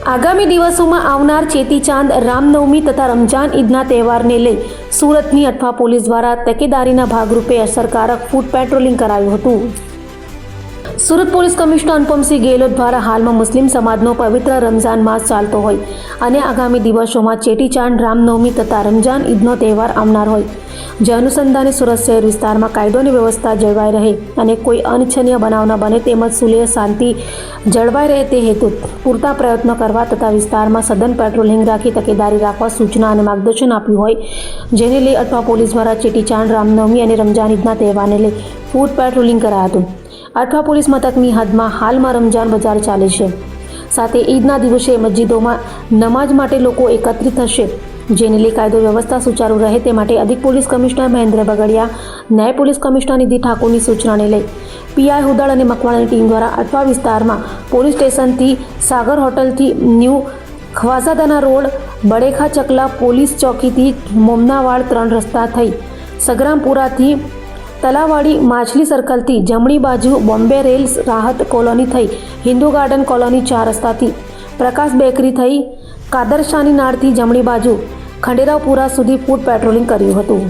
આગામી દિવસોમાં આવનાર ચેતીચાંદ, રામનવમી તથા રમજાન ઈદના તહેવારને લઈ સુરતની અઠવા પોલીસ દ્વારા તકેદારીના ભાગરૂપે અસરકારક ફૂટ પેટ્રોલિંગ કરાયું હતું। સુરત પોલીસ કમિશનર અનુપમસિંહ ગેહલોત દ્વારા હાલમાં મુસ્લિમ સમાજનો પવિત્ર રમઝાન માસ ચાલતો હોય અને આગામી દિવસોમાં ચેટીચાંદ, રામનવમી તથા રમજાન ઈદનો તહેવાર આવનાર હોય, જે અનુસંધાને સુરત શહેર વિસ્તારમાં કાયદો અને વ્યવસ્થા જળવાઈ રહે અને કોઈ અનિચ્છનીય બનાવ ન બને તેમજ સુલેહ શાંતિ જળવાઈ રહે તે હેતુ પૂરતા પ્રયત્નો કરવા તથા વિસ્તારમાં સઘન પેટ્રોલિંગ રાખી તકેદારી રાખવા સૂચના અને માર્ગદર્શન આપ્યું હોય, જેને લઈ અઠવા પોલીસ દ્વારા ચેટીચાંદ, રામનવમી અને રમજાન ઈદના તહેવારને લઈ ફૂટ પેટ્રોલિંગ કરાયું હતું। અઠવા પોલીસ મથકની હદમાં હાલમાં રમજાન બજાર ચાલે છે, સાથે ઈદના દિવસે મસ્જિદોમાં નમાઝ માટે લોકો એકત્રિત થશે, જેને લઈ કાયદો વ્યવસ્થા સુચારુ રહે તે માટે અધિક પોલીસ કમિશનર મહેન્દ્ર બગડિયા, નાયબ પોલીસ કમિશનર નિધિ ઠાકોરની સૂચનાને લઈ પીઆઈ હુદળ અને મકવાણાની ટીમ દ્વારા અઠવા વિસ્તારમાં પોલીસ સ્ટેશનથી, સાગર હોટલથી, ન્યૂ ખ્વાઝાદાના રોડ, બડેખા ચકલા પોલીસ ચોકીથી, મોમનાવાડ 3 રસ્તા થઈ, સગરામપુરાથી તલાવાડી માછલી સર્કલથી જમણી બાજુ બોમ્બે રેલ્સ રાહત કોલોની થઈ, હિન્દુ ગાર્ડન કોલોની 4 રસ્તાથી, પ્રકાશ બેકરી થઈ, કાદરશાની નાળથી જમણી બાજુ ખંડેરાવપુરા સુધી ફૂટ પેટ્રોલિંગ કર્યું હતું।